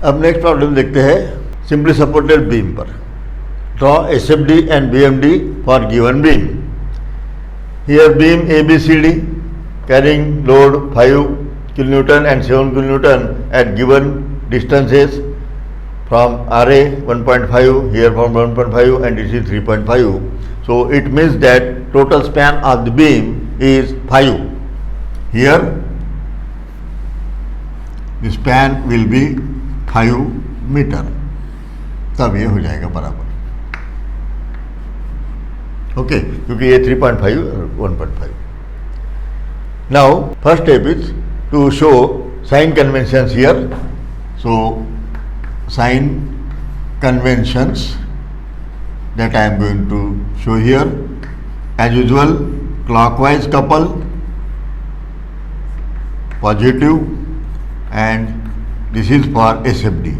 अब next problem देखते हैं सिंपली सपोर्टेड बीम पर। Draw SFD and BMD for given beam. Here beam ABCD carrying load 5 kN and 7 kN at given distances from RA 1.5, here from 1.5 and this is 3.5. So it means that total span of the beam is 5. Here the span will be 5 meter. तब ये हो जाएगा बराबर, okay, क्योंकि ये 3.5 और 1.5. Now first step is to show sign conventions here. So sign conventions that I am going to show here. As usual, clockwise couple, positive, and this is for SFD.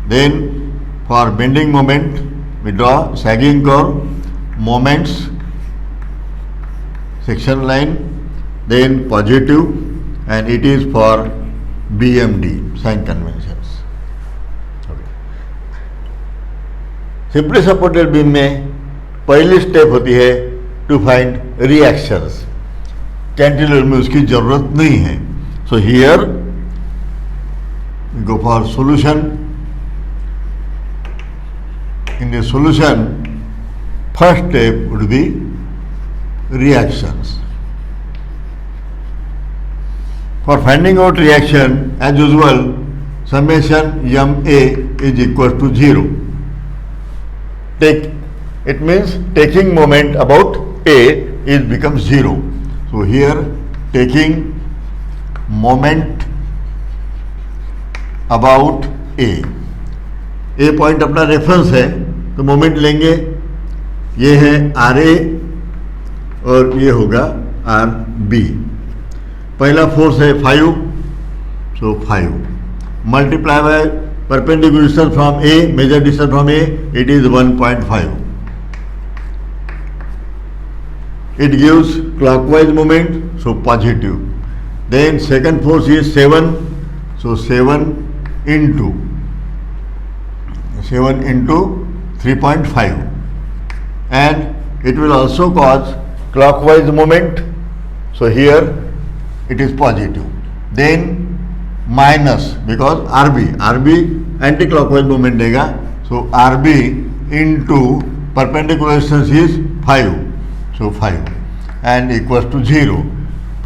Then for bending moment, we draw sagging curve, moments, section line, then positive, and it is for BMD, sign conventions. Okay. Simply supported beam में पहली step होती है to find reactions. Cantilever में उसकी जरूरत नहीं है. So here go for solution. In the solution, first step would be reactions. For finding out reaction, as usual, summation MA is equal to 0. It means taking moment about A is becomes 0. So here taking moment about A point अपना reference है, तो moment लेंगे, ये है RA और ये होगा RB. पहला फोर्स है 5, so 5 multiply by perpendicular distance from A, measure distance from A, it is 1.5. It gives clockwise moment, so positive. Then second force is 7, so 7 into 3.5, and it will also cause clockwise moment, so here it is positive. Then minus, because RB anti-clockwise moment देगा, so RB into perpendicular distance is 5, so 5 and equals to 0.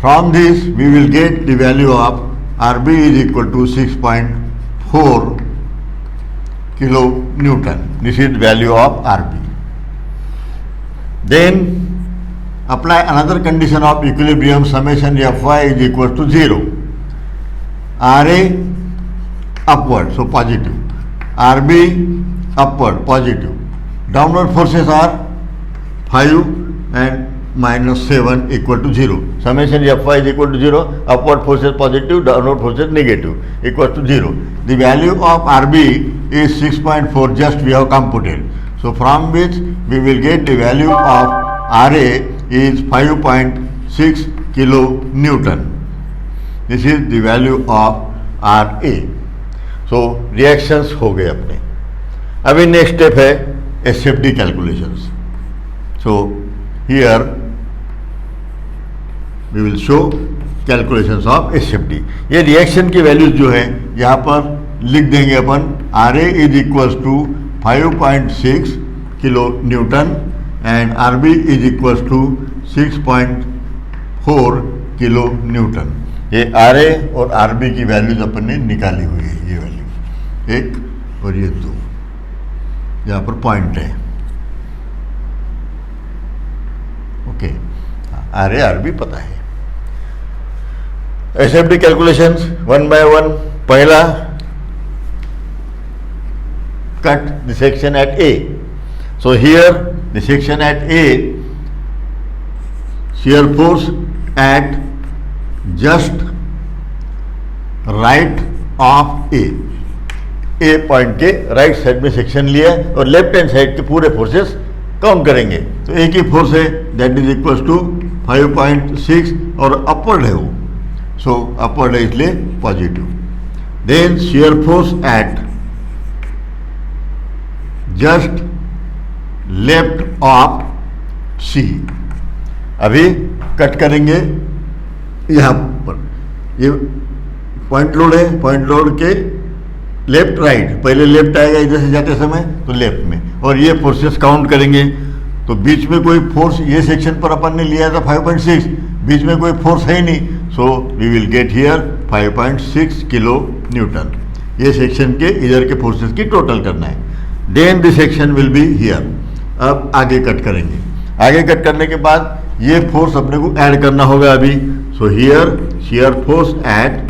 From this we will get the value of RB is equal to 6.4 kilonewton. This is value of RB. Then apply another condition of equilibrium, summation Fy is equal to 0. RA upward, so positive. RB upward, positive. Downward forces are 5 and minus 7 equal to 0. Summation Fy is equal to 0. Upward forces positive, downward forces negative, equal to 0. The value of RB is 6.4, just we have computed. So from which we will get the value of RA is 5.6 kilonewton. This is the value of RA. So reactions हो गए अपने. अभी next step है SFD calculations. So here we will show calculations of SFD. ये reaction की values जो है यहाँ पर लिख देंगे अपन. RA is equals to 5.6 kilonewton and RB is equals to 6.4 kilonewton. ये RA और RB की वैल्यूज अपन ने निकाली हुई है. ये वैल्यू 1 और ये 2 यहाँ पर पॉइंट है. ओके, RA RB पता है. SFD calculations 1 by 1. पहला, cut the section at A. So here the section at A, shear force at just right of A. A point के राइट साइड में सेक्शन लिया और लेफ्ट हैंड साइड के पूरे forces count करेंगे. तो एक ही फोर्स है, दैट इज इक्वल टू 5.6 और अपवर्ड है वो, सो अपवर्ड है इसलिए positive. Then shear force at just left of C. अभी कट करेंगे यहाँ पर, ये पॉइंट लोड है, पॉइंट लोड के लेफ्ट राइट, पहले लेफ्ट आएगा इधर से जाते समय तो लेफ्ट में, और ये फोर्सेस काउंट करेंगे। तो बीच में कोई फोर्स, ये सेक्शन पर अपन ने लिया था 5.6, बीच में कोई फोर्स है ही नहीं, so we will get here 5.6 kilo Newton. ये सेक्शन के इधर के फोर्सेस की टोटल करना है। Then this section will be here. अब आगे कट करेंगे, आगे कट करने के बाद ये फोर्स अपने को ऐड करना होगा अभी। So here shear force at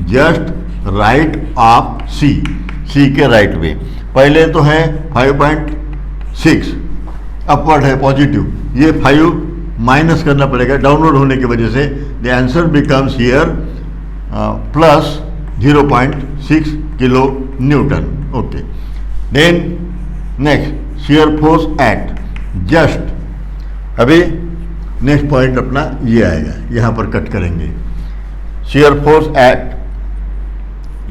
just right of C, C के राइट में। पहले तो है 5.6 अपवर्ड है पॉजिटिव, ये 5 माइनस करना पड़ेगा डाउनवर्ड होने की वजह से। The answer becomes here plus 0.6 kilonewton. Okay, then next shear force at just, अभी नेक्स्ट पॉइंट अपना ये आएगा, यहाँ पर कट करेंगे। Shear force at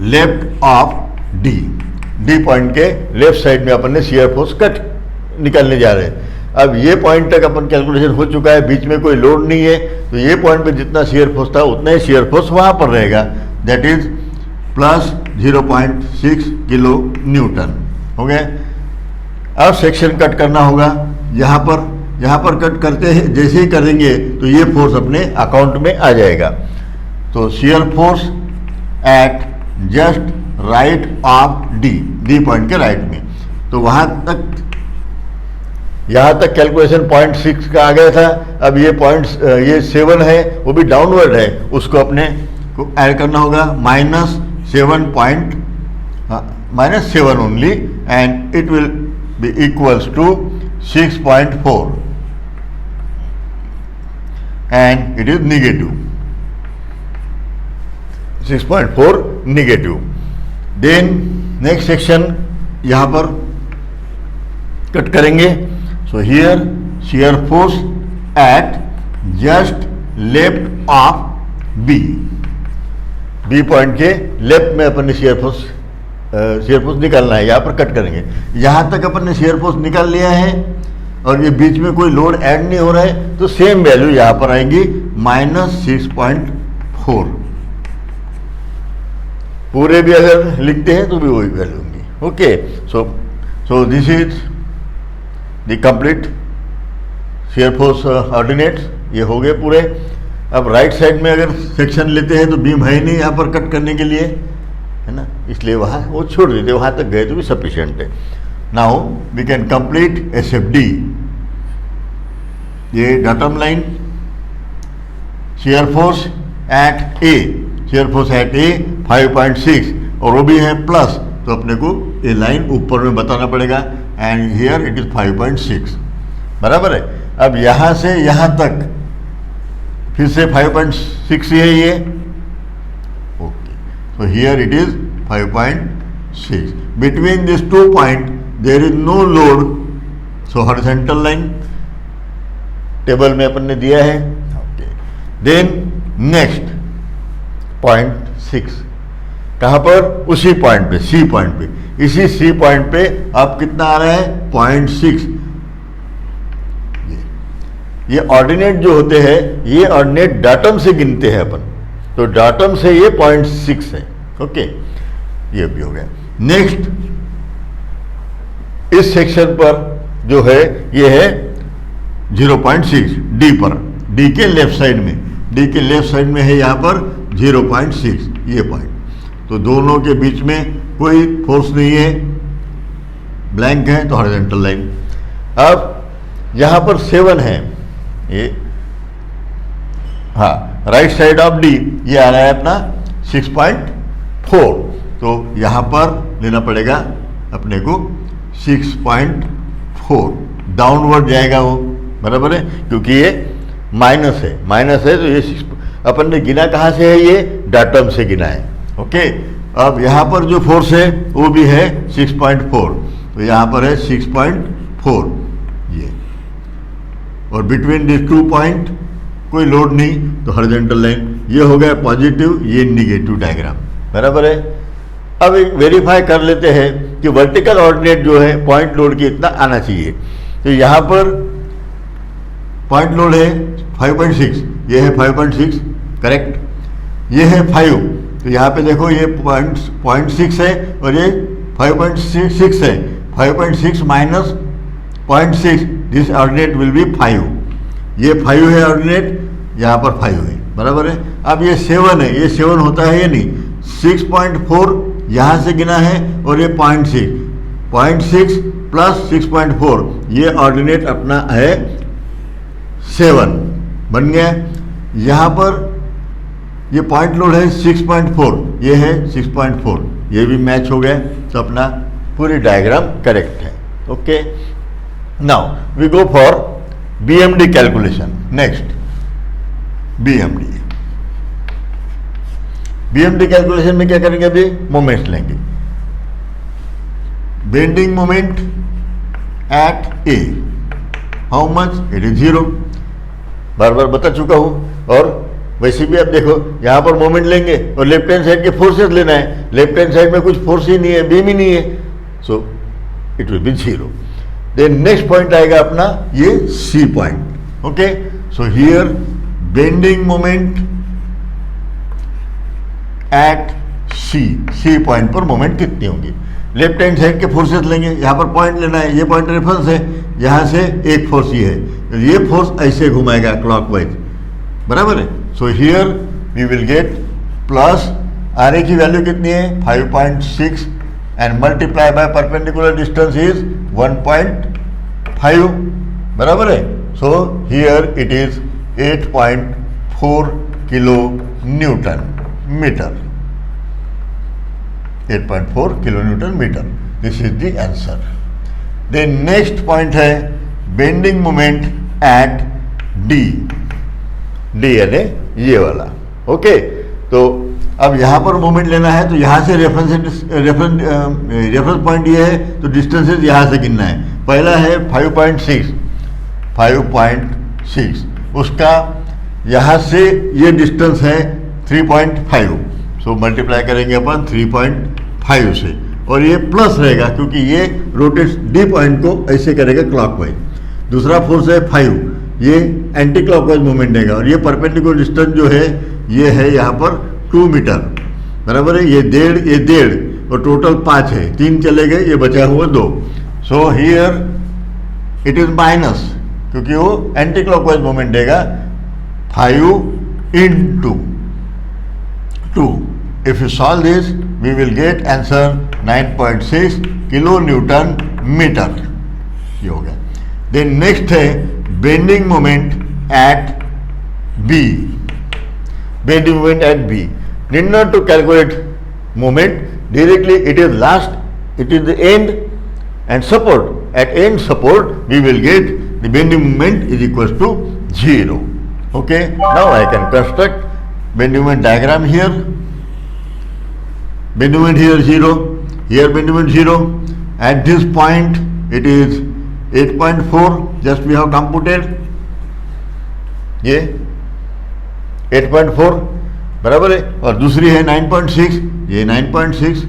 left of D, D point के लेफ्ट साइड में अपन ने शियर फोर्स कट निकालने जा रहे हैं। अब ये पॉइंट तक अपन कैलकुलेशन हो चुका है, बीच में कोई लोड नहीं है, तो ये पॉइंट पे जितना शियर फोर्स था उतना ही शियर फोर्स वहाँ पर रहेगा, that is plus 0.6 kilo newton. हो गया। अब सेक्शन कट करना होगा, यहाँ पर कट करते हैं, जैसे ही करेंगे तो ये फोर्स अपने अकाउंट में आ जाएगा। तो shear force at just right of D, D point के राइट में, तो वहाँ तक, यहाँ तक कैलकुलेशन 0.6 का आ गया था। अब ये ये 7 है, वो भी डाउनवर्ड है, उसको अपने को ऐड करना होगा, -7 only, and it will be equals to 6.4 and it is negative, 6.4 negative. Then next section यहाँ पर कट करेंगे। So here shear force at just left of B, B point के लेफ्ट में अपन ने शियर फोर्स निकालना है, यहाँ पर कट करेंगे। यहाँ तक अपन ने शियर फोर्स निकाल लिया है और ये बीच में कोई लोड ऐड नहीं हो रहा है, तो सेम वैल्यू यहाँ पर आएंगी -6.4। पूरे भी अगर लिखते हैं तो भी वही वैल्यू होंगी। Okay, so this is the complete shear force ordinates, ये हो गए पूरे। अब राइट साइड में अगर सेक्शन लेते हैं तो बीम है ही नहीं यहाँ पर कट करने के लिए, है ना, इसलिए वहाँ वो छोड़ देते, वहाँ तक गए तो भी सफिशिएंट है। Now we can complete SFD। ये datum line, shear force at A, shear force at A 5.6, और वो भी है प्लस, तो अपने को ये लाइन ऊपर में बताना पड़ेगा, एंड हियर इट इज 5.6, बराबर है। अब यहाँ से यहाँ तक फिर से 5.6 ही है ये। Okay, so here it is 5.6. Between these 2 points there is no load, so horizontal line table में अपन ने दिया है। ओके, देन नेक्स्ट 0.6 कहाँ पर, उसी पॉइंट पे, सी पॉइंट पे, इसी सी पॉइंट पे अब कितना आ रहा है 0.6। ये ऑर्डिनेट जो होते हैं, ये ऑर्डिनेट डाटम से गिनते हैं अपन, तो डाटम से ये 0.6 है। ओके, ये भी हो गया। नेक्स्ट इस सेक्शन पर जो है ये है 0.6 डी पर, डी के लेफ्ट साइड में, डी के लेफ्ट साइड में है यहाँ पर 0.6 ये पॉइंट, तो दोनों के बीच में कोई फोर्स नहीं है, ब्लैंक है, तो हॉरिजॉन्टल लाइन। अब यहाँ पर 7 है ये, हाँ, राइट साइड ऑफ डी ये आ रहा है अपना 6.4, तो यहाँ पर लेना पड़ेगा अपने को 6.4, डाउनवर्ड जाएगा वो, बराबर है, क्योंकि ये माइनस है, तो ये अपन ने गिना कहाँ से है, ये डाटम से गिना है। ओके, अब यहाँ पर जो फोर्स है वो भी है 6.4, तो यहाँ पर है 6.4 ये, और बिटवीन दिस 2 पॉइंट कोई लोड नहीं, तो हॉरिजॉन्टल लाइन। ये हो गया पॉजिटिव, ये निगेटिव डायग्राम, बराबर है। अब एक वेरीफाई कर लेते हैं कि वर्टिकल ऑर्डिनेट जो है पॉइंट लोड की इतना आना चाहिए। तो यहाँ पर पॉइंट लोड है 5.6, ये है 5.6 करेक्ट, ये है 5, तो यहाँ पे देखो ये 0.6 है और ये 5.6 है, 5.6 minus 0.6, this ordinate will be 5, ये 5 है ऑर्डिनेट, यहाँ पर 5 है, बराबर है। अब ये 7 है, ये 7 होता है या नहीं, 6.4 यहाँ से गिना है और ये 0.6 प्लस 6.4, ये ऑर्डिनेट अपना है 7 बन गया। यहाँ पर ये पॉइंट लोड है 6.4, ये है 6.4, ये भी मैच हो गया, तो अपना पूरी डायग्राम करेक्ट है। Okay, now we go for BMD calculation. Next BMD calculation में क्या करेंगे, अभी मोमेंट्स लेंगे। Bending moment at A, how much, it is 0, बार बार बता चुका हूं। और वैसे भी आप देखो यहाँ पर मोमेंट लेंगे और लेफ्ट हैंड साइड के फोर्सेस लेना है, लेफ्ट हैंड साइड में कुछ फोर्स ही नहीं है, बीम ही नहीं है, so it will be 0। Then next point आएगा अपना ये C point. Okay, so here bending moment at C point पर मोमेंट कितनी होगी, लेफ्ट हैंड साइड के फोर्सेस लेंगे, यहाँ पर पॉइंट लेना है, ये पॉइंट रेफरेंस है, यहाँ से एक फोर्स ये है, तो ये फोर्स ऐसे घुमाएगा क्लॉकवाइज, बराबर है। So here we will get plus R A की वैल्यू कितनी है 5.6 and multiply by perpendicular distance is 1.5, बराबर है। So here it is 8.4 kilo Newton metre, 8.4 kilo Newton metre, this is the answer. Then next point है bending moment at D यानी ये वाला। Okay, तो अब यहाँ पर मोमेंट लेना है, तो यहाँ से रेफरेंस पॉइंट ये है, तो डिस्टेंसेस यहाँ से गिनना है। पहला है 5.6, उसका यहाँ से ये डिस्टेंस है 3.5, सो मल्टीप्लाई करेंगे अपन 3.5 से, और ये प्लस रहेगा क्योंकि ये रोटेट डी पॉइंट को ऐसे करेगा क्लॉकवाइज। दूसरा फोर्स है 5, ये एंटी क्लॉकवाइज मूवमेंट देगा, और ये परपेंडिकुलर डिस्टेंस जो है ये है यहाँ पर 2 मीटर, बराबर है। ये 1.5 और टोटल 5 है, 3 चले गए, ये बचा हुआ 2। सो हियर इट इज माइनस, क्योंकि वो एंटी क्लॉकवाइज मूवमेंट देगा 5 into 2. If you solve this, we will get answer 9.6 kilo Newton metre, ये हो गया। देन नेक्स्ट है bending moment at B, bending moment at B. Need not to calculate moment directly, it is last, it is the end end support, at end support we will get the bending moment is equal to 0. Okay, now I can construct bending moment diagram here. Bending moment here 0, here bending moment 0. At this point it is 8.4, just we have computed. ये 8.4 बराबर है, और दूसरी है 9.6, ये 9.6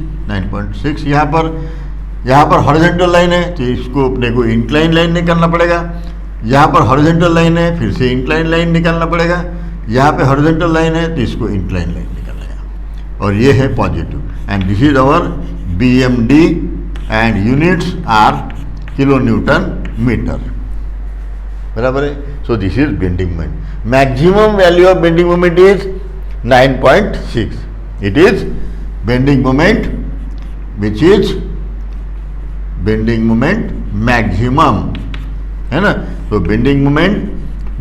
यहाँ पर horizontal line है, तो इसको अपने को इंक्लाइन लाइन निकालना पड़ेगा। यहाँ पर हॉरिजॉन्टल लाइन है, फिर से इंक्लाइन लाइन निकालना पड़ेगा। यहाँ पे हॉरिजॉन्टल लाइन है, तो इसको इंक्लाइन लाइन निकालना है, और ये है positive. And this is our BMD and units are kilo Newton metre, बराबर है। So this is bending moment. Maximum value of bending moment is 9.6. It is bending moment which is bending moment maximum, है ना। तो bending moment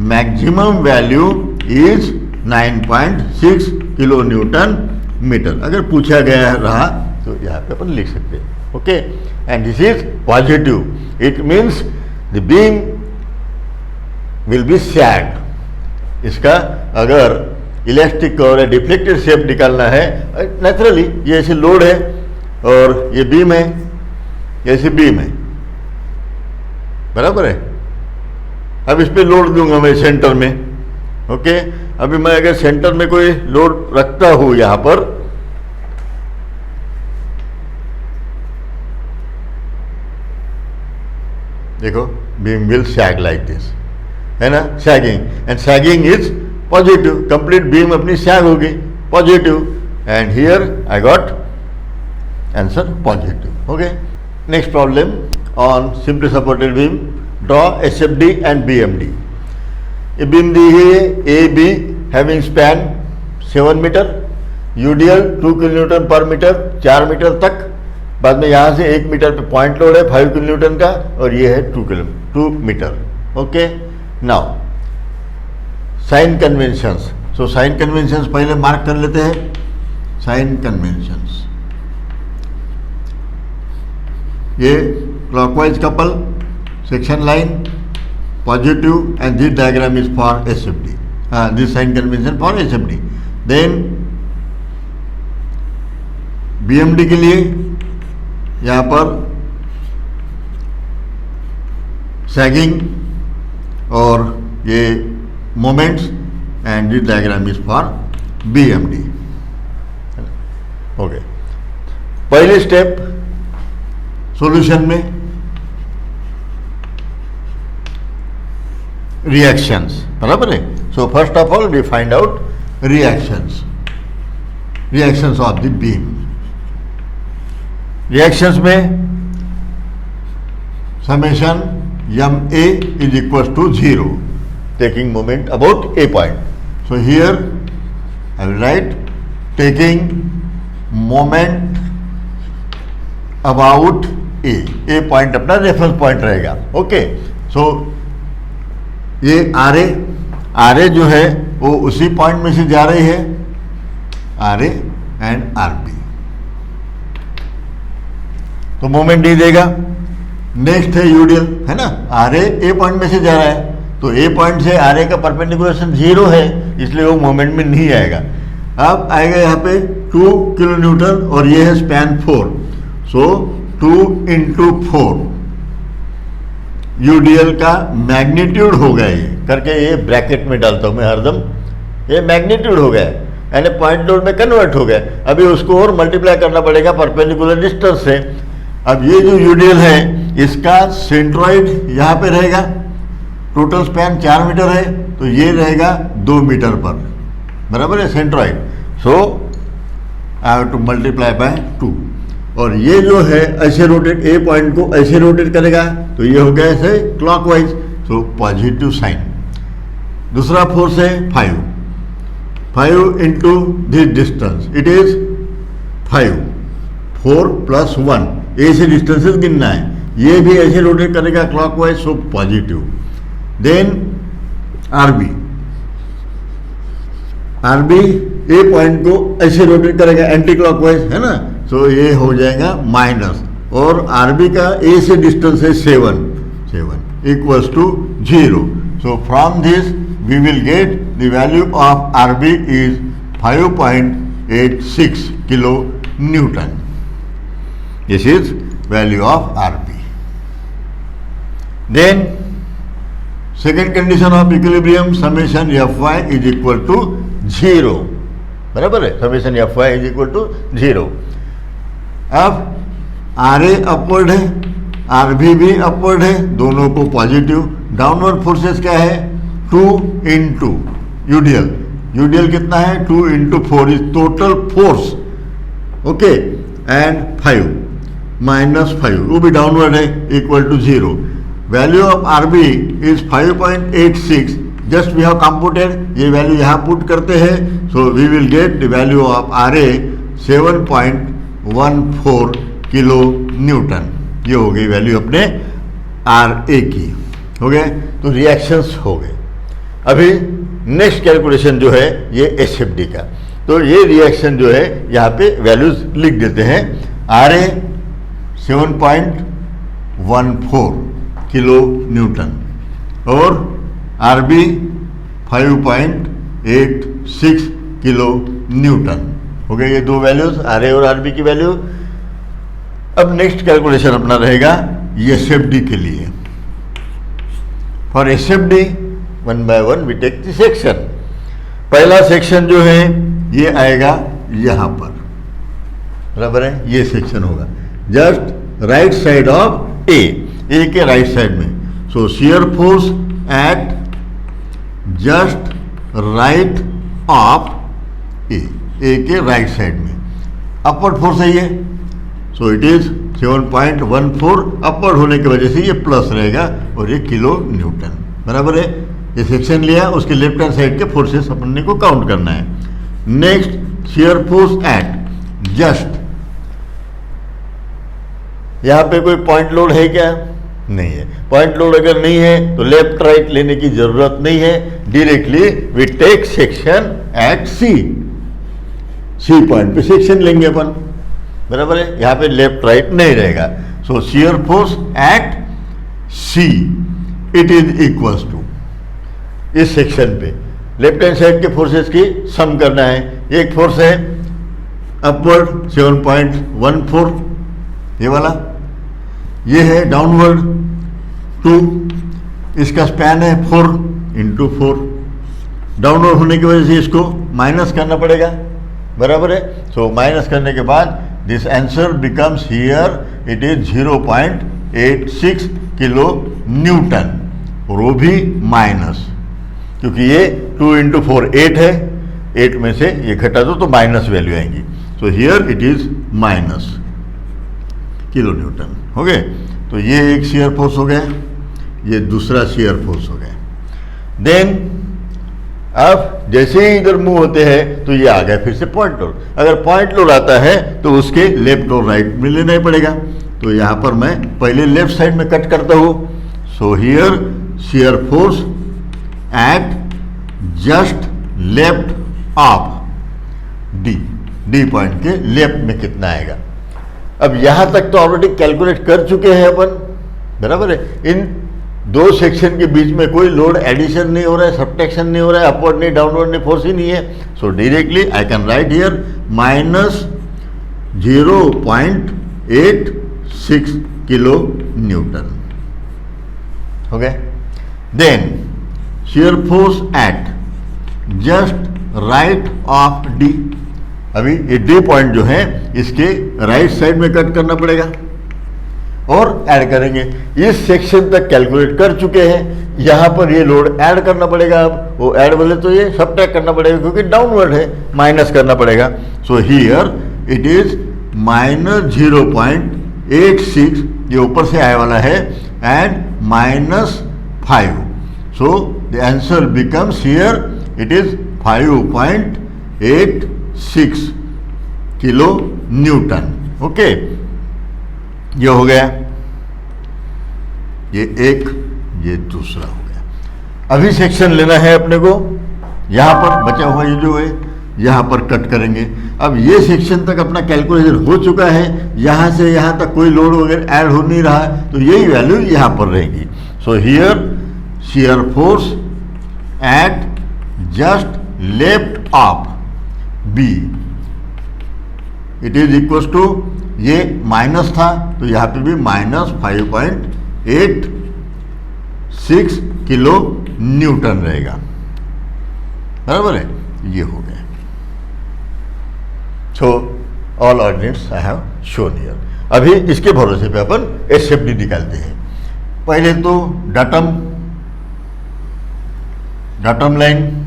maximum value is 9.6 kilo Newton metre. अगर पूछा गया रहा तो यहाँ पे अपन लिख सकते हैं। Okay, and this is positive, it means the beam will be sag. इसका अगर इलास्टिक और डिफ्लेक्टेड शेप निकालना है, नेचुरली ये ऐसे लोड है और ये बीम है, ऐसे बीम है, बराबर है। अब इस पे लोड दूंगा मैं सेंटर में। ओके, अभी मैं अगर सेंटर में कोई लोड रखता हूं यहाँ पर, देखो beam will sag like this, है ना, sagging, and sagging is positive, complete beam अपनी सैग होगी positive, and here I got answer positive. Okay, next problem on simply supported beam, draw SFD and BMD. ये beam दी हुई है A B having span 7 metre, UDL 2 kilonewton per metre, 4 metre तक, बाद में यहाँ से 1 मीटर पे पॉइंट लोड है 5 किलोन्यूटन का, और ये है 2 metre. Okay, now sign conventions. So sign conventions पहले मार्क कर लेते हैं। साइन कन्वेंशंस, ये clockwise couple, section line, positive, and this diagram is for SFD, this sign convention for SFD. Then BMD के लिए यहाँ पर सैगिंग और ये moments, and this diagram is for BMD. Okay, पहले स्टेप सॉल्यूशन में reactions, बराबर है। So first of all we find out reactions, reactions of the beam. Reactions में summation M A is equal to 0 taking moment about a point. So here I will write taking moment about a point अपना reference point रहेगा। Okay, सो ये R A जो है वो उसी point में से जा रही है, R A and R B, तो मोमेंट डी देगा। नेक्स्ट है यूडीएल, है ना, आर ए पॉइंट में से जा रहा है, तो ए पॉइंट से आर ए का परपेंडिकुलेशन 0 है, इसलिए वो मोमेंट में नहीं आएगा। अब आएगा यहाँ पे 2 किलो न्यूटन और ये है स्पैन 4, सो 2 × 4 यूडीएल का मैग्नीट्यूड हो गया, ये करके ये ब्रैकेट में डालता हूँ मैं हरदम, ये मैग्नीट्यूड हो गया यानी पॉइंट लोड में कन्वर्ट हो गया। अभी उसको और मल्टीप्लाई करना पड़ेगा परपेंडिकुलर डिस्टेंस से। अब ये जो यूडीएल है इसका सेंट्रॉइड यहाँ पे रहेगा, टोटल स्पैन 4 मीटर है तो ये रहेगा 2 मीटर पर, बराबर है centroid. So I have to multiply by 2, और ये जो है ऐसे रोटेट, ए पॉइंट को ऐसे रोटेट करेगा तो ये हो गया ऐसे क्लॉकवाइज, सो पॉजिटिव साइन। दूसरा फोर्स है 5 into this distance, it is 5, 4 + 1, A से डिस्टेंसेस गिनना है, ये भी ऐसे रोटेट करेगा clockwise, so positive. Then RB A point को ऐसे रोटेट करेगा एंटी क्लॉकवाइज, है ना, सो ये हो जाएगा माइनस, और आरबी का ए से डिस्टेंस है 7 equals to 0। So from this we will get the value of RB is 5.86 kilo newton. This is value of RB. Then second condition of equilibrium, summation F Y is equal to 0, बराबर है, summation F Y is equal to 0। अब R A upward है, R B भी upward है, दोनों को positive. Downward forces क्या है, 2 × यूडीएल कितना है, 2 × 4 is total force, okay, and 5 -5 वो भी डाउनवर्ड है, equal to 0। Value of RB is 5.86, just we have computed, ये वैल्यू यहाँ पुट करते हैं, so we will get the value of R A 7.14 kilo Newton. ये हो गई वैल्यू अपने आर ए की, हो गए, तो रिएक्शंस हो गए। अभी नेक्स्ट कैलकुलेशन जो है ये एसएफडी का, तो ये रिएक्शन जो है यहाँ पे वैल्यूज लिख देते हैं। आर ए 7.14 किलो न्यूटन और आर बी 5.86 किलो न्यूटन, हो गए ये दो वैल्यूज, आर ए और आर बी की वैल्यू। अब नेक्स्ट कैलकुलेशन अपना रहेगा एसएफडी के लिए। For SFD 1 by 1 we take the section. पहला सेक्शन जो है ये आएगा यहाँ पर, बराबर है, ये सेक्शन होगा just right side of A, A के राइट साइड में। So shear force at just right of A के राइट साइड में अपवर्ड फोर्स है ये। सो इट इज 7.14 अपवर्ड होने की वजह से ये प्लस रहेगा और ये किलो न्यूटन बराबर है। ये सेक्शन लिया, उसके लेफ्ट हैंड साइड के फोर्सेस अपने को काउंट करना है। Next shear force at just, यहां पे कोई पॉइंट लोड है क्या? नहीं है। पॉइंट लोड अगर नहीं है तो लेफ्ट राइट लेने की जरूरत नहीं है, directly we take section at C point पे सेक्शन लेंगे अपन बराबर है। यहां पे लेफ्ट राइट नहीं रहेगा। So shear force at C it is equals to, इस सेक्शन पे लेफ्ट हैंड साइड के फोर्सेस की सम करना है। एक फोर्स है अपवर्ड 7.14 ये वाला, ये है डाउनवर्ड 2, इसका स्पैन है 4 × 4। डाउनवर्ड होने की वजह से इसको माइनस करना पड़ेगा बराबर है। सो माइनस करने के बाद this answer becomes here it is 0.86 kilo newton, और वो भी माइनस, क्योंकि ये 2 × 4 8 है, 8 में से ये घटा दो तो माइनस वैल्यू आएंगी। सो here it is minus kilo newton हो गए। तो ये एक शियर फोर्स हो गया, ये दूसरा शियर फोर्स हो गया। देन अब जैसे ही इधर मूव होते हैं तो ये आ गया फिर से पॉइंट लोड। अगर पॉइंट लोड आता है तो उसके लेफ्ट और राइट में लेना ही पड़ेगा। तो यहाँ पर मैं पहले लेफ्ट साइड में कट करता हूँ। सो here shear force at just left of D point के लेफ्ट में कितना आएगा। अब यहां तक तो ऑलरेडी कैलकुलेट कर चुके हैं अपन बराबर है। इन दो सेक्शन के बीच में कोई लोड एडिशन नहीं हो रहा है, सब्ट्रैक्शन नहीं हो रहा है, अपवर्ड नहीं डाउनवर्ड नहीं, फोर्स ही नहीं है। So directly I can write here -0.86 kilo newton हो गया। Then shear force at just right of D, अभी ये डी पॉइंट जो है इसके राइट साइड में कट करना पड़ेगा और ऐड करेंगे। इस सेक्शन तक कैलकुलेट कर चुके हैं, यहां पर ये लोड ऐड करना पड़ेगा। अब वो ऐड बोले तो ये सबट्रैक्ट करना पड़ेगा क्योंकि डाउनवर्ड है, माइनस करना पड़ेगा। सो हियर इट इज -0.86, ये ऊपर से आने वाला है, and -5। So the answer becomes here it is 5.86 kilo Newton. Okay, ये हो गया, ये एक, ये दूसरा हो गया। अभी सेक्शन लेना है अपने को, यहां पर बचा हुआ ये जो है यहां पर कट करेंगे। अब ये सेक्शन तक अपना कैलकुलेशन हो चुका है, यहां से यहां तक कोई लोड वगैरह ऐड हो नहीं रहा है, तो यही वैल्यू यहां पर रहेगी। So here shear force at just left of B it is equal to, ये माइनस था तो यहाँ पे भी -5.86 किलो न्यूटन रहेगा बराबर है। ये हो गया। So all ordinates I have shown here. अभी इसके भरोसे पे अपन एसएफडी निकालते हैं। पहले तो डाटम लाइन,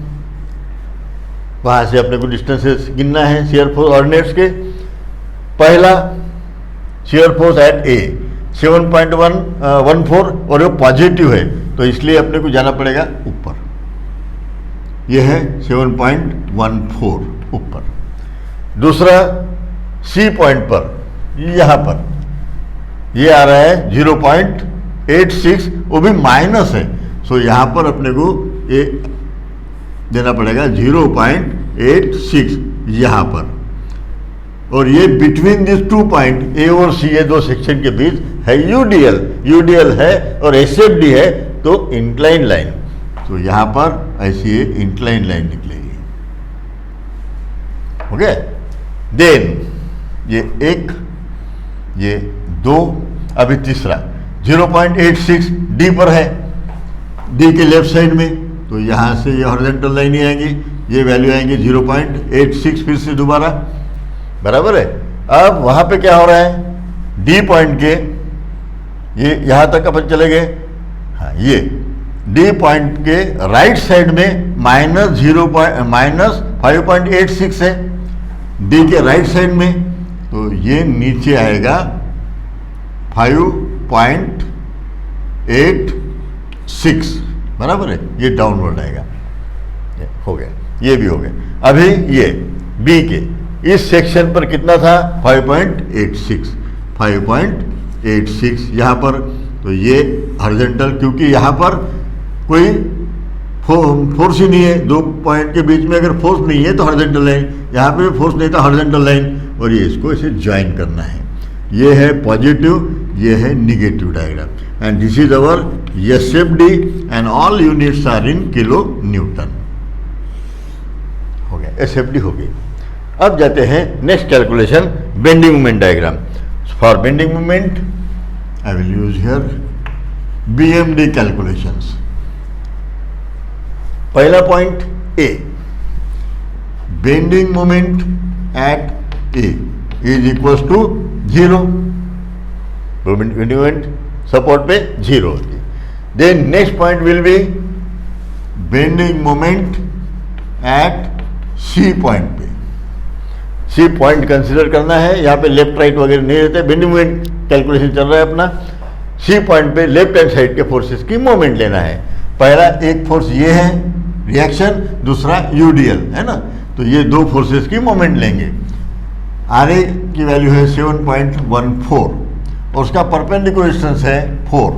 वहां से अपने को डिस्टेंसेस गिनना है शियर फोर्स ऑर्डिनेट्स के। पहला शियर फोर्स एट ए 7.14 और वो पॉजिटिव है तो इसलिए अपने को जाना पड़ेगा ऊपर, ये है 7.14 ऊपर। दूसरा सी पॉइंट पर, यहाँ पर ये आ रहा है 0.86, वो भी माइनस है। सो यहाँ पर अपने को ये देना पड़ेगा 0.86 यहाँ पर, और ये बिटवीन दिस 2 पॉइंट ए और सी, ये दो सेक्शन के बीच है यूडीएल है और एसएफडी है, तो इंक्लाइन लाइन। तो यहां पर ऐसी ये इंक्लाइन लाइन निकलेगी। ओके, देन ये एक, ये दो, अभी तीसरा 0.86 डी पर है, डी के लेफ्ट साइड में, तो यहां से ये हॉरिजॉन्टल लाइन ही आएंगी, ये वैल्यू आएंगे 0.86 फिर से दोबारा बराबर है। अब वहां पे क्या हो रहा है, डी पॉइंट के ये यहाँ तक अपन चले गए। हाँ, ये डी पॉइंट के राइट साइड में -5.86 है डी के राइट साइड में, तो ये नीचे आएगा 5.86, बराबर है, ये डाउनवर्ड आएगा। ये हो गया, ये भी हो गया। अभी ये बी के इस सेक्शन पर कितना था 5.86 यहाँ पर, तो ये हॉरिजॉन्टल, क्योंकि यहाँ पर कोई फोर्स ही नहीं है, दो पॉइंट के बीच में अगर फोर्स नहीं है तो हॉरिजॉन्टल लाइन, यहाँ पे भी फोर्स नहीं था हॉरिजॉन्टल लाइन, और ये इसको इसे ज्वाइन करना है। ये है पॉजिटिव, ये है negative diagram, and this is our SFD and all units are in kilo newton. हो गया, एसएफडी हो गई। अब जाते हैं next calculation, bending moment diagram. For bending moment I will use here BMD calculations. पहला point A, bending moment at A is equals to 0। Bending moment support पे 0 होती है। Then next point will be bending moment at C point पे। C point consider करना है, यहाँ पे left right वगैरह नहीं रहते, बेंडिंग मोमेंट कैलकुलेशन चल रहा है अपना। सी पॉइंट पे लेफ्ट हैंड साइड के फोर्सेस की मोमेंट लेना है। पहला एक फोर्स ये है रिएक्शन, दूसरा यूडीएल है ना, तो ये दो फोर्सेस की मोमेंट लेंगे। आर ए की वैल्यू है 7.14 और उसका परपेंडिकुलर डिस्टेंस है 4।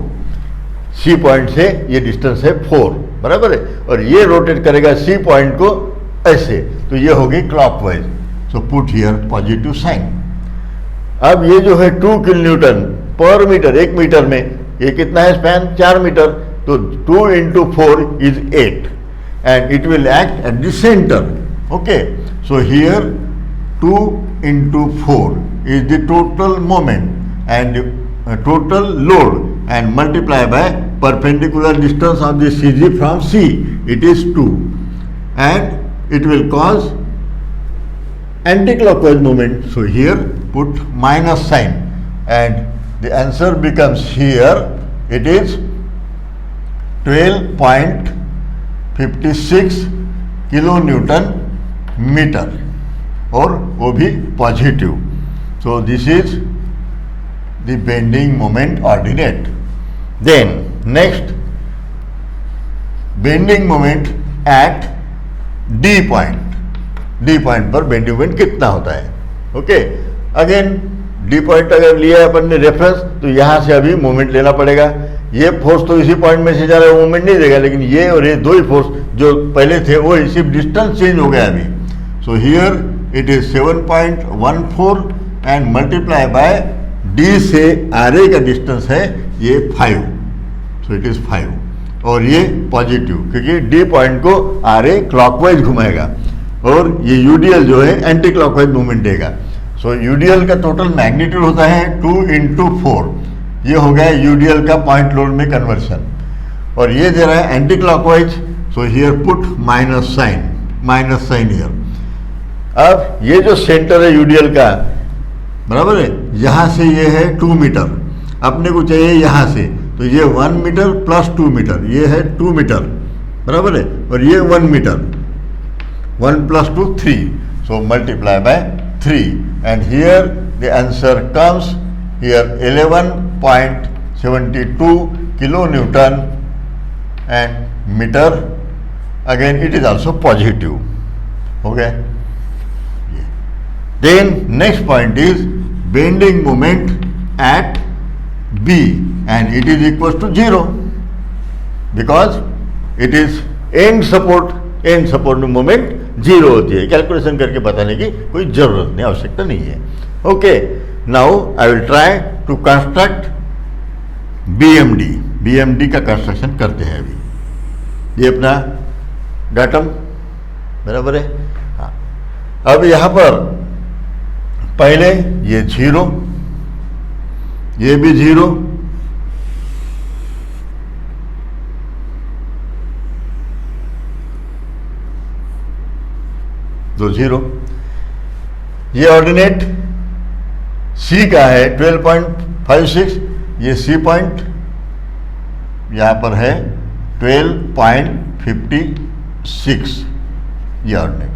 सी पॉइंट से ये डिस्टेंस है 4, बराबर है, और ये रोटेट करेगा सी पॉइंट को ऐसे, तो ये होगी clockwise. So put here positive sign. अब ये जो है 2 kilo newton per metre, 1 metre में ये कितना है स्पैन 4 मीटर, तो 2 into 4 is 8 and it will act at the center. Okay, so here 2 into 4 is the total moment and total load, and multiply by perpendicular distance of the CG from C, it is 2, and it will cause anti-clockwise movement. So here put minus sign and the answer becomes here it is 12.56 kilo Newton metre, और वो भी positive. So this is the bending moment ordinate. Then next bending moment at D point. D point पर bending moment कितना होता है? Okay, again D point अगर लिया अपन ने रेफरेंस, तो यहाँ से अभी मोमेंट लेना पड़ेगा। ये फोर्स तो इसी पॉइंट में से जा रहा है, मोमेंट नहीं देगा, लेकिन ये और ये दो ही फोर्स जो पहले थे वो सिर्फ डिस्टेंस चेंज हो गया अभी। So here it is 7.14 and multiply bye D से आर ए का डिस्टेंस है ये 5, सो इट इज 5, और ये पॉजिटिव क्योंकि डी पॉइंट को आर ए क्लॉकवाइज घुमाएगा और ये यूडीएल जो है एंटी क्लॉकवाइज मूवमेंट देगा। सो यूडीएल का टोटल मैग्नीट्यूड होता है 2 into 4, ये हो गया यूडीएल का पॉइंट लोड में कन्वर्शन, और ये दे रहा है anticlockwise. So here put minus sign here. अब ये जो सेंटर है यूडीएल का, बराबर है, यहाँ से ये है 2 मीटर, अपने को चाहिए यहाँ से, तो ये 1 मीटर प्लस 2 मीटर, ये है 2 मीटर, बराबर है, और ये 1 metre, 1 plus 2 3, so multiply by 3, and here the answer comes here 11.72 kilonewton and meter. Again it is also positive. Okay, then next point is bending moment at B, and it is equals to 0 because it is end support में moment 0 होती है। Calculation करके बताने की कोई जरूरत नहीं, आवश्यकता नहीं है। Okay, now I will try to construct BMD का कंस्ट्रक्शन करते हैं। अभी ये अपना डाटम बराबर है। हाँ, अब यहाँ पर पहले ये 0, ये भी 0, तो 0, ये ऑर्डिनेट C का है 12.56, ये सी पॉइंट यहाँ पर है 12.56 ये ऑर्डिनेट।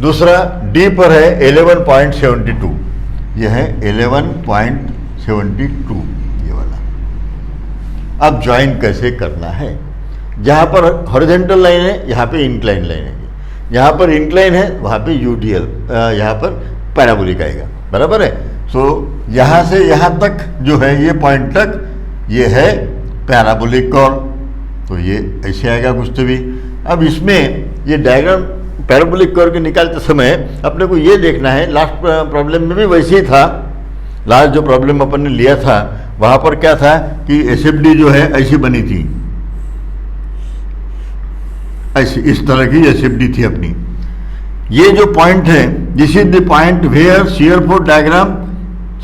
दूसरा डी पर है 11.72, यह है 11.72 ये वाला। अब ज्वाइन कैसे करना है? जहाँ पर हॉरिजॉन्टल लाइन है यहाँ पे इंक्लाइन लाइन है, यहाँ पर इंक्लाइन है वहाँ पे यूडीएल, यहाँ पर पैराबोलिक आएगा, बराबर है। सो यहाँ से यहाँ तक जो है ये पॉइंट तक ये है पैराबोलिक कर्व, तो ये ऐसे आएगा कुछ तो भी। अब इसमें ये डायग्राम पैराबोलिक कर्व के निकालते समय अपने को ये देखना है, लास्ट प्रॉब्लम में भी वैसे ही था। लास्ट जो प्रॉब्लम अपन ने लिया था वहाँ पर क्या था कि एसएफडी जो है ऐसी बनी थी, ऐसी इस तरह की एसएफडी थी अपनी। ये जो पॉइंट है, this is the point where shear force diagram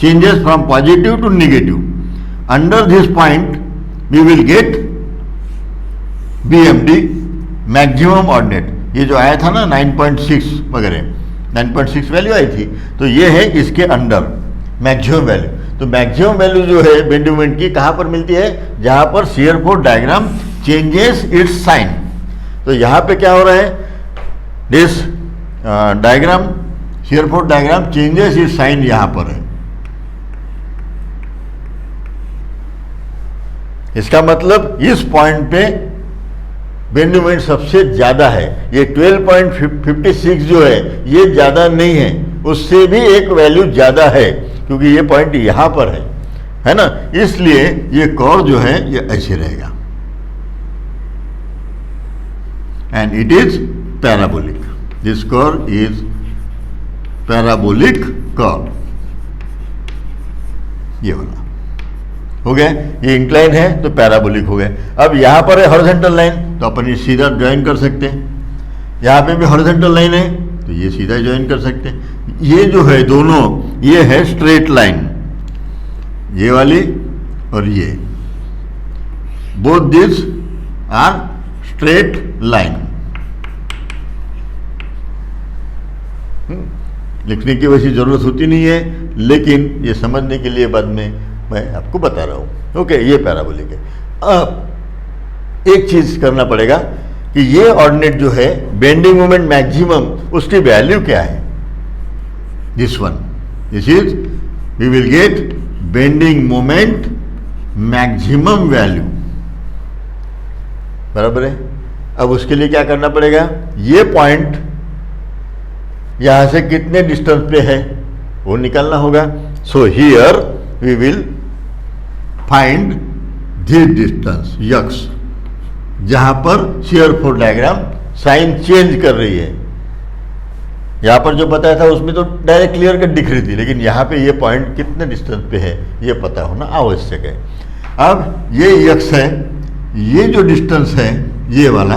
changes from positive to negative. Under this point we will get BMD maximum ordinate. ये जो आया था ना 9.6 वगैरह, 9.6 वैल्यू आई थी, तो ये है इसके अंडर मैक्सिमम वैल्यू। तो मैक्सिमम वैल्यू जो है बेंडिंग मोमेंट की कहाँ पर मिलती है? जहाँ पर shear force diagram changes its sign. तो यहाँ पे क्या हो रहा है? This diagram, shear force diagram changes its sign यहाँ पर है। इसका मतलब इस पॉइंट पे बेंडिंग मोमेंट सबसे ज्यादा है। ये 12.56 जो है ये ज्यादा नहीं है, उससे भी एक वैल्यू ज्यादा है, क्योंकि ये पॉइंट यहां पर है ना। इसलिए ये कर्व जो है ये ऐसे रहेगा and it is parabolic. This curve is parabolic curve. ये वाला हो गया, ये इंक्लाइन है तो पैराबोलिक हो गया। अब यहाँ पर है हॉरिजॉन्टल लाइन, तो अपन ये सीधा ज्वाइन कर सकते हैं। यहाँ पे भी हॉरिजॉन्टल लाइन है तो ये सीधा ज्वाइन कर सकते हैं। ये जो है दोनों, ये है स्ट्रेट लाइन, ये वाली और ये, both this are straight line. लिखने की वैसी जरूरत होती नहीं है, लेकिन ये समझने के लिए बाद में मैं आपको बता रहा हूं। ओके, ये पैराबोलिक है। अब एक चीज करना पड़ेगा कि ये ऑर्डिनेट जो है बेंडिंग मोमेंट मैक्सिमम, उसकी वैल्यू क्या है? This one, this is we will get bending moment maximum value, बराबर है। अब उसके लिए क्या करना पड़ेगा? ये पॉइंट यहां से कितने डिस्टेंस पे है वो निकालना होगा। So here we will find this distance x, जहां पर shear force diagram sign change कर रही है। यहां पर जो बताया था उसमें तो डायरेक्ट क्लियर कट दिख रही थी, लेकिन यहां पे ये पॉइंट कितने डिस्टेंस पे है ये पता होना आवश्यक है। अब ये यक्स है, ये जो डिस्टेंस है ये वाला,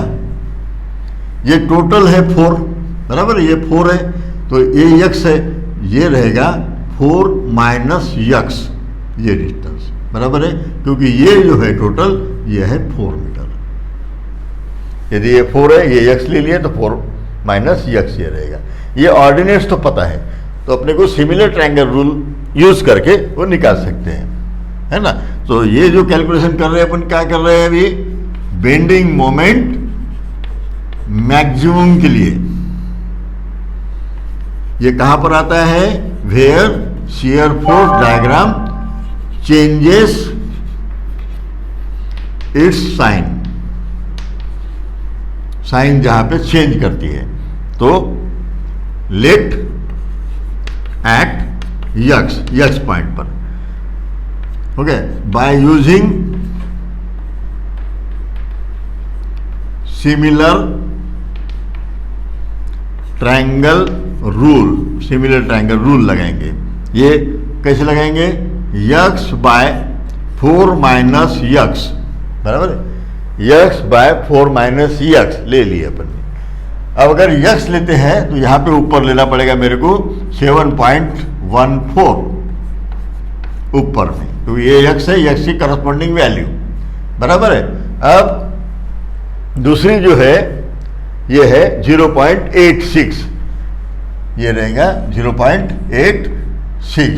ये टोटल है 4, बराबर, ये 4 है, तो ये यक्स है, ये रहेगा 4 माइनस यक्स, ये डिस्टेंस, बराबर है, क्योंकि ये जो है टोटल ये है 4 मीटर। यदि ये 4 है, ये यक्स ले लिए तो 4 माइनस यक्स ये रहेगा। ये ऑर्डिनेट्स तो पता है, तो अपने को सिमिलर ट्रायंगल रूल यूज करके वो निकाल सकते हैं, है ना। तो ये जो कैलकुलेशन कर रहे हैं अपन, क्या कर रहे हैं अभी? बेंडिंग मोमेंट मैक्सिमम के लिए ये कहां पर आता है? Where shear force diagram changes its sign, sign जहां पे चेंज करती है, तो लेट एट यक्स पॉइंट पर, okay, by using similar triangle rule, similar triangle rule लगाएंगे। ये कैसे लगाएंगे? यक्स बाय 4 माइनस यक्स, बराबर है, यक्स बाय 4 माइनस यक्स ले लिए अपन ने। अब अगर यक्स लेते हैं तो यहाँ पे ऊपर लेना पड़ेगा मेरे को 7.14 ऊपर में, क्योंकि ये यक्स है, यक्स की करस्पॉन्डिंग वैल्यू, बराबर है। अब दूसरी जो है ये है 0.86, ये रहेगा 0.86,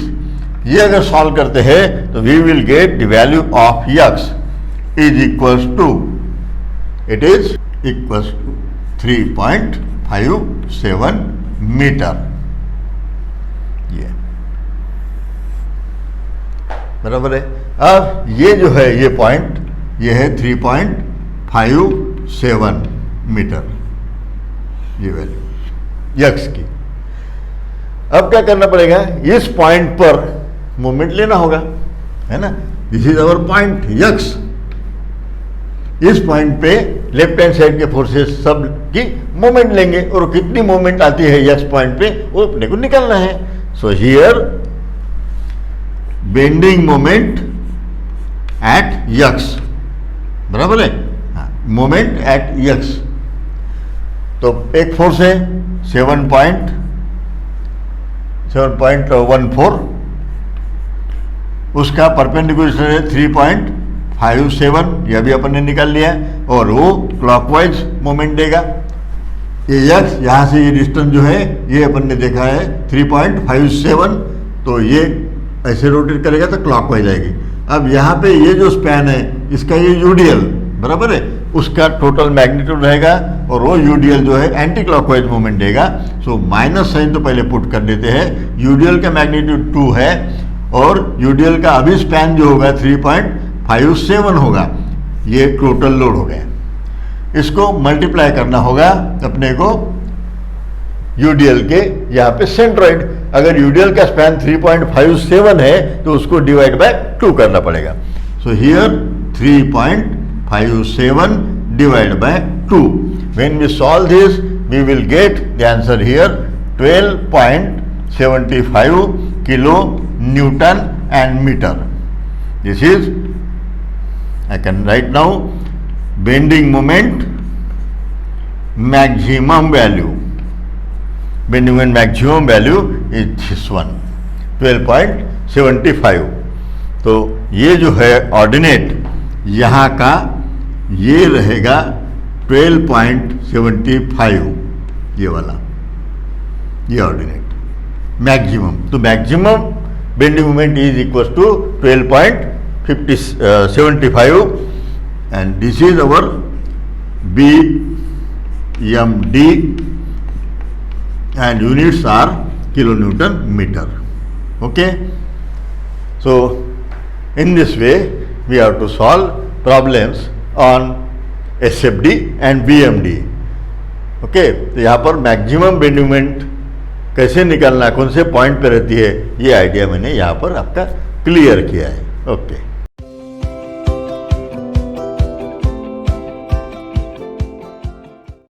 ये अगर सॉल्व करते हैं तो we will get the value of x is equals to, it is equals to 3.57 metre. ये बराबर है। अब ये जो है ये पॉइंट, ये है 3.57 मीटर, ये वैल्यू x की। अब क्या करना पड़ेगा, इस पॉइंट पर मोमेंट लेना होगा, है ना। This is our point x। इस पॉइंट पे लेफ्ट हैंड साइड के फोर्सेस सब की मोमेंट लेंगे और कितनी मोमेंट आती है x पॉइंट पे वो अपने को निकालना है। So here bending moment eight x, बराबर है, मोमेंट एट x। तो एक फोर्स है 7.14, उसका परपेंडिकुलर है 3.57, यह भी अपन ने निकाल लिया, और वो क्लॉकवाइज मोमेंट देगा। ये x यहाँ से ये डिस्टेंस जो है ये अपन ने देखा है 3.57, तो ये ऐसे रोटेट करेगा तो क्लॉकवाइज आएगी। अब यहाँ पे ये जो स्पैन है इसका ये यूडीएल, बराबर है, उसका टोटल मैग्नीट्यूड रहेगा और वो यूडीएल जो है एंटी क्लॉकवाइज मोमेंट देगा। सो माइनस साइन तो पहले पुट कर देते हैं। यूडीएल का मैग्नीट्यूड 2 है और यूडीएल का अभी स्पैन जो होगा 3.57 होगा। ये टोटल लोड हो गया, इसको मल्टीप्लाई करना होगा अपने को यूडीएल के यहाँ पे सेंट्रॉइड। अगर यूडीएल का स्पैन 3.57 है तो उसको डिवाइड बाय 2 करना पड़ेगा। So here 3.57 divided by 2. When we solve this, we will get the answer here 12.75 kilo Newton and meter. This is, I can write now, bending moment maximum value. Bending moment maximum value is this one, 12.75. तो ये जो है ordinate यहाँ का ये रहेगा 12.75, ये वाला, ये ऑर्डिनेट मैक्सिमम। तो maximum bending moment is equal to 12.75 and this is our BMD and units are kilo Newton metre. Okay, so in this way we have to solve problems on SFD and BMD. Okay, तो यहाँ पर maximum bending moment कैसे निकालना, कौन से point पे रहती है, ये आइडिया मैंने यहाँ पर आपका क्लियर किया है। ओके।